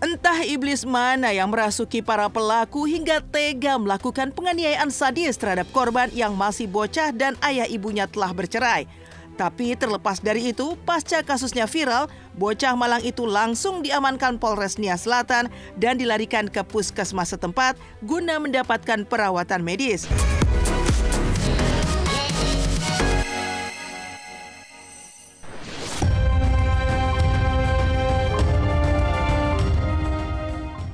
Entah iblis mana yang merasuki para pelaku hingga tega melakukan penganiayaan sadis terhadap korban yang masih bocah dan ayah ibunya telah bercerai. Tapi terlepas dari itu, pasca kasusnya viral, bocah Malang itu langsung diamankan Polres Nia Selatan dan dilarikan ke puskesmas setempat guna mendapatkan perawatan medis.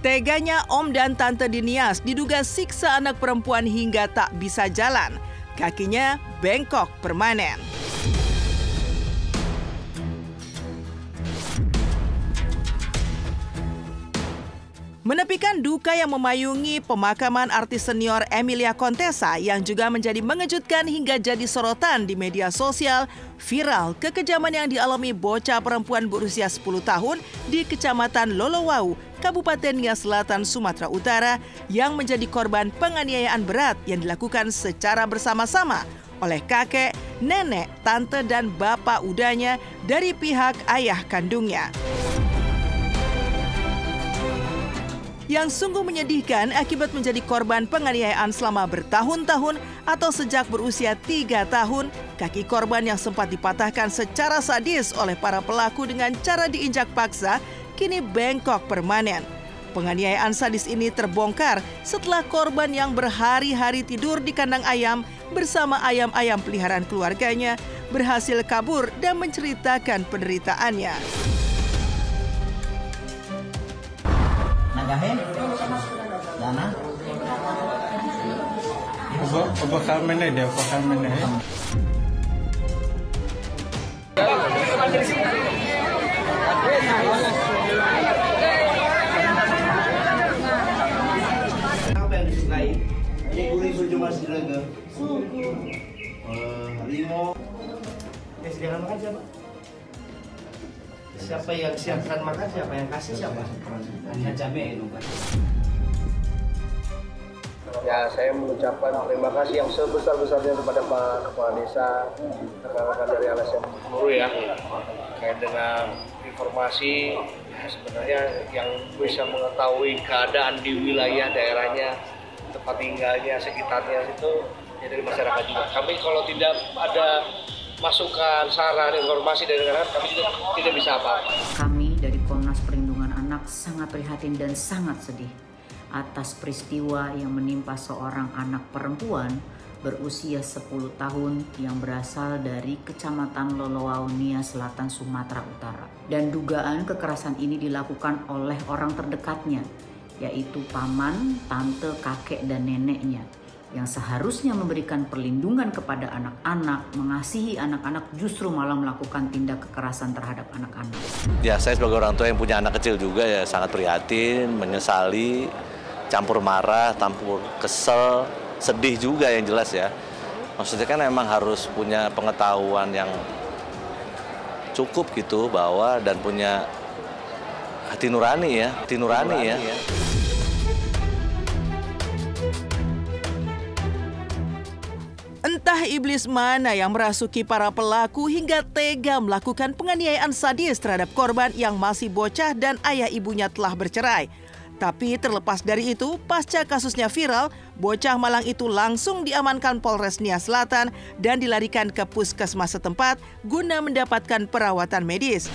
Teganya om dan tante di Nias diduga siksa anak perempuan hingga tak bisa jalan. Kakinya bengkok permanen. Menepikan duka yang memayungi pemakaman artis senior Emilia Contessa yang juga menjadi mengejutkan hingga jadi sorotan di media sosial, viral kekejaman yang dialami bocah perempuan berusia 10 tahun di Kecamatan Lolowau, Kabupaten Nia Selatan, Sumatera Utara yang menjadi korban penganiayaan berat yang dilakukan secara bersama-sama oleh kakek, nenek, tante, dan bapak udahnya dari pihak ayah kandungnya. Yang sungguh menyedihkan akibat menjadi korban penganiayaan selama bertahun-tahun atau sejak berusia 3 tahun, kaki korban yang sempat dipatahkan secara sadis oleh para pelaku dengan cara diinjak paksa kini bengkok permanen. Penganiayaan sadis ini terbongkar setelah korban yang berhari-hari tidur di kandang ayam bersama ayam-ayam peliharaan keluarganya berhasil kabur dan menceritakan penderitaannya. Nagahe? Dana? Obo kami na dia, obo kami na. Apa yang disukai? Ini gurih cuma sedang. Limo. Sediakan makan siapa? Siapa yang siapkan makan, siapa yang kasih siapa? Ya, saya mengucapkan terima kasih yang sebesar-besarnya kepada Pak Kepala Desa, rekan-rekan dari LSM Guru ya, terkait dengan informasi sebenarnya yang bisa mengetahui keadaan di wilayah daerahnya, tempat tinggalnya, sekitarnya itu ya dari masyarakat juga. Kami kalau tidak ada masukan, saran, informasi dari rekan-rekan, kami tidak bisa apa-apa. Kami dari Komnas Perlindungan Anak sangat prihatin dan sangat sedih atas peristiwa yang menimpa seorang anak perempuan berusia 10 tahun yang berasal dari Kecamatan Lolowau, Nia Selatan, Sumatera Utara. Dan dugaan kekerasan ini dilakukan oleh orang terdekatnya, yaitu paman, tante, kakek, dan neneknya, yang seharusnya memberikan perlindungan kepada anak-anak, mengasihi anak-anak, justru malah melakukan tindak kekerasan terhadap anak-anak. Ya, saya sebagai orang tua yang punya anak kecil juga ya sangat prihatin, menyesali, campur marah, campur kesel, sedih juga yang jelas ya. Maksudnya kan emang harus punya pengetahuan yang cukup gitu bahwa dan punya hati nurani ya, Entah iblis mana yang merasuki para pelaku hingga tega melakukan penganiayaan sadis terhadap korban yang masih bocah dan ayah ibunya telah bercerai. Tapi terlepas dari itu, pasca kasusnya viral, bocah Malang itu langsung diamankan Polres Nia Selatan dan dilarikan ke puskesmas setempat guna mendapatkan perawatan medis.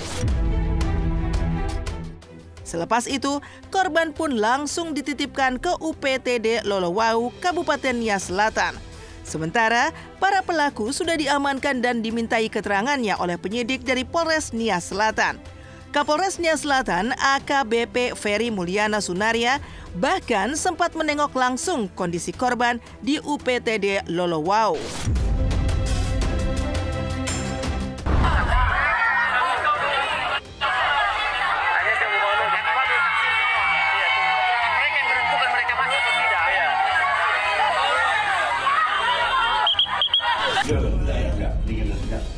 Selepas itu, korban pun langsung dititipkan ke UPTD Lolowau, Kabupaten Nia Selatan. Sementara, para pelaku sudah diamankan dan dimintai keterangannya oleh penyidik dari Polres Nia Selatan. Kapolres Nia Selatan AKBP Ferry Mulyana Sunaria bahkan sempat menengok langsung kondisi korban di UPTD Lolowau.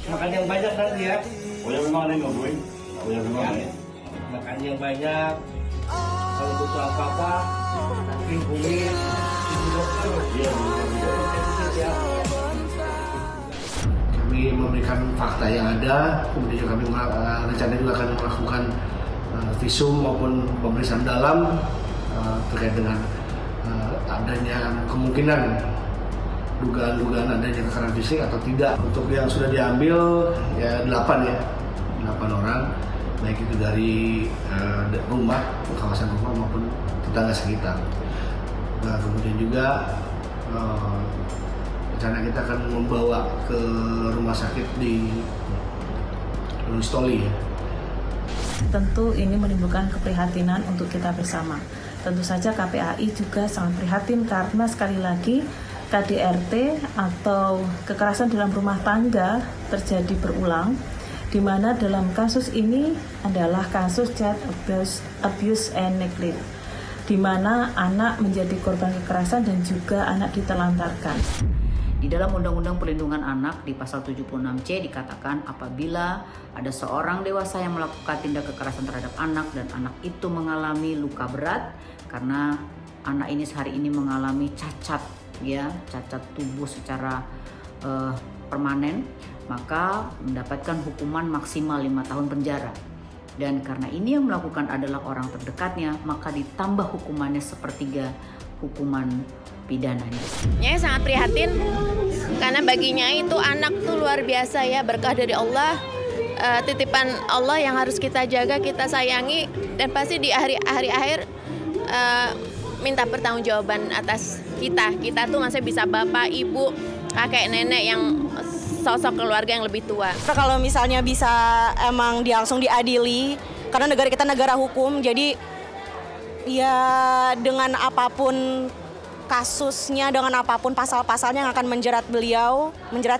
Makan yang banyak nanti ya. Oh ya memang ada yang ngobrolin. Oh ya memang. Makan yang banyak. Kalau butuh apa-apa, nanti hubungi ibu dokter. Iya. Kami memberikan fakta yang ada, kemudian kami rencana juga akan melakukan visum maupun pemeriksaan dalam terkait dengan adanya kemungkinan dugaan adanya kekerasan fisik atau tidak. Untuk yang sudah diambil ya 8 orang, baik itu dari rumah, kawasan rumah maupun tetangga sekitar. Nah, kemudian juga rencana kita akan membawa ke rumah sakit di Lustoli ya. Tentu ini menimbulkan keprihatinan untuk kita bersama. Tentu saja KPAI juga sangat prihatin karena sekali lagi KDRT atau kekerasan dalam rumah tangga terjadi berulang, di mana dalam kasus ini adalah kasus child abuse and neglect, di mana anak menjadi korban kekerasan dan juga anak ditelantarkan. Di dalam Undang-Undang Perlindungan Anak di pasal 76C dikatakan apabila ada seorang dewasa yang melakukan tindak kekerasan terhadap anak dan anak itu mengalami luka berat karena anak ini sehari ini mengalami cacat tubuh secara permanen, maka mendapatkan hukuman maksimal 5 tahun penjara. Dan karena ini yang melakukan adalah orang terdekatnya, maka ditambah hukumannya sepertiga hukuman pidananya. Nyai sangat prihatin karena baginya itu anak tuh luar biasa ya, berkah dari Allah, titipan Allah yang harus kita jaga, kita sayangi, dan pasti di hari akhir minta pertanggungjawaban atas kita. Kita tuh masih bisa bapak, ibu, kakek, nenek yang sosok keluarga yang lebih tua. Kalau misalnya bisa emang dia langsung diadili, karena negara kita negara hukum, jadi ya dengan apapun kasusnya, dengan apapun pasal-pasalnya yang akan menjerat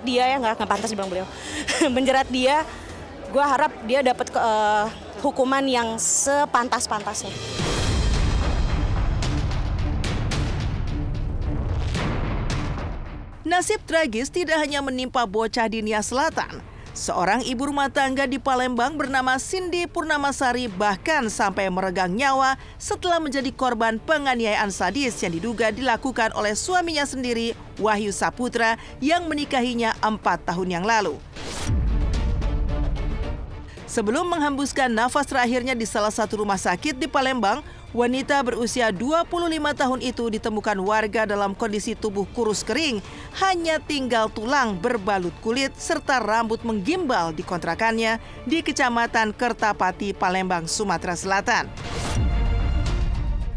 dia ya, nggak pantas dibilang beliau, menjerat dia, gue harap dia dapat hukuman yang sepantas-pantasnya. Nasib tragis tidak hanya menimpa bocah di Nia Selatan. Seorang ibu rumah tangga di Palembang bernama Cindy Purnamasari bahkan sampai meregang nyawa setelah menjadi korban penganiayaan sadis yang diduga dilakukan oleh suaminya sendiri, Wahyu Saputra, yang menikahinya 4 tahun yang lalu. Sebelum menghembuskan nafas terakhirnya di salah satu rumah sakit di Palembang, wanita berusia 25 tahun itu ditemukan warga dalam kondisi tubuh kurus kering, hanya tinggal tulang berbalut kulit serta rambut menggimbal di kontrakannya di Kecamatan Kertapati, Palembang, Sumatera Selatan.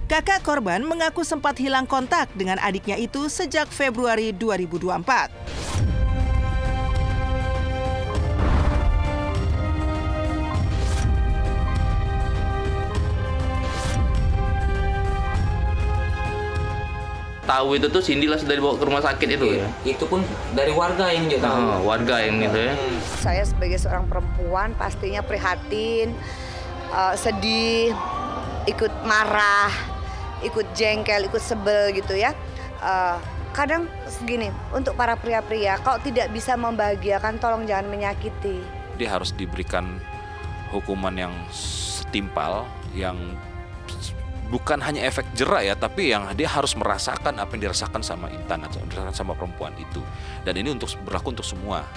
Kakak korban mengaku sempat hilang kontak dengan adiknya itu sejak Februari 2024. Tahu itu tuh Cindy lah sudah dibawa ke rumah sakit itu ya. Itu pun dari warga yang dia tahu. Warga yang gitu ya. Saya sebagai seorang perempuan pastinya prihatin, sedih, ikut marah, ikut jengkel, ikut sebel gitu ya. Kadang segini, untuk para pria-pria, kalau tidak bisa membahagiakan, tolong jangan menyakiti. Dia harus diberikan hukuman yang setimpal, yang bukan hanya efek jera ya, tapi yang dia harus merasakan apa yang dirasakan sama Intan atau dirasakan sama perempuan itu. Dan ini berlaku untuk semua.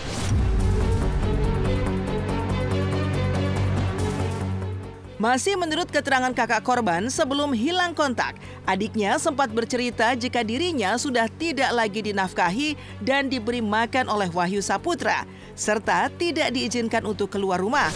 Masih menurut keterangan kakak korban, sebelum hilang kontak, adiknya sempat bercerita jika dirinya sudah tidak lagi dinafkahi dan diberi makan oleh Wahyu Saputra, serta tidak diizinkan untuk keluar rumah.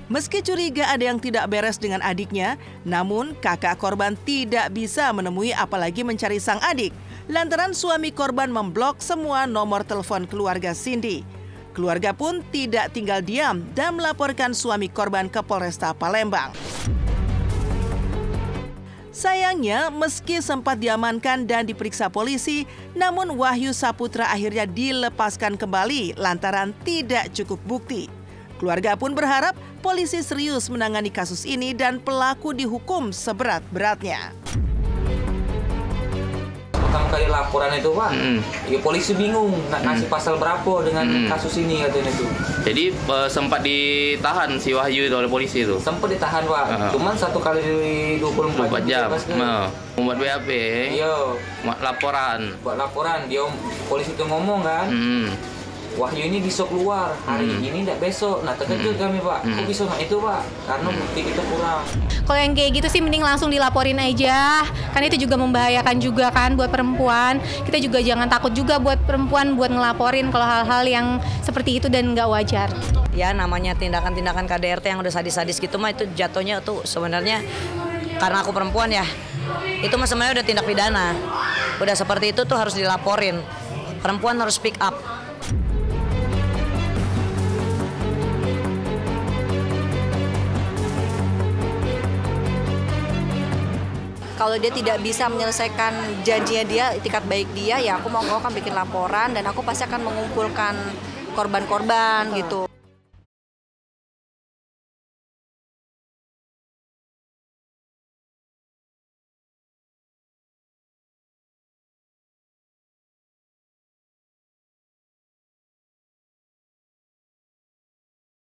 Meski curiga ada yang tidak beres dengan adiknya, namun kakak korban tidak bisa menemui apalagi mencari sang adik, lantaran suami korban memblok semua nomor telepon keluarga Cindy. Keluarga pun tidak tinggal diam dan melaporkan suami korban ke Polresta Palembang. Sayangnya, meski sempat diamankan dan diperiksa polisi, namun Wahyu Saputra akhirnya dilepaskan kembali lantaran tidak cukup bukti. Keluarga pun berharap polisi serius menangani kasus ini dan pelaku dihukum seberat-beratnya. Pertama kali laporan itu Pak, ya polisi bingung ngasih pasal berapa dengan kasus ini katanya itu. Jadi sempat ditahan si Wahyu itu oleh polisi itu? Sempat ditahan Pak, cuman 1 kali 24 jam. Membuat BAP, iya. Buat laporan, dia polisi itu ngomong kan. Wahyu ini bisa keluar hari ini, tidak besok. Nah terkejut kami Pak, kok bisa nggak itu Pak? Karena bukti kita kurang. Kalau yang kayak gitu sih mending langsung dilaporin aja, kan itu juga membahayakan juga kan buat perempuan. Kita juga jangan takut juga buat perempuan buat ngelaporin kalau hal-hal yang seperti itu dan nggak wajar. Ya namanya tindakan-tindakan KDRT yang udah sadis-sadis gitu mah itu jatuhnya tuh sebenarnya karena aku perempuan ya, itu mah sebenarnya udah tindak pidana. Udah seperti itu tuh harus dilaporin. Perempuan harus speak up. Kalau dia tidak bisa menyelesaikan janjinya dia, itikat baik dia, ya aku mau kan bikin laporan dan aku pasti akan mengumpulkan korban-korban gitu.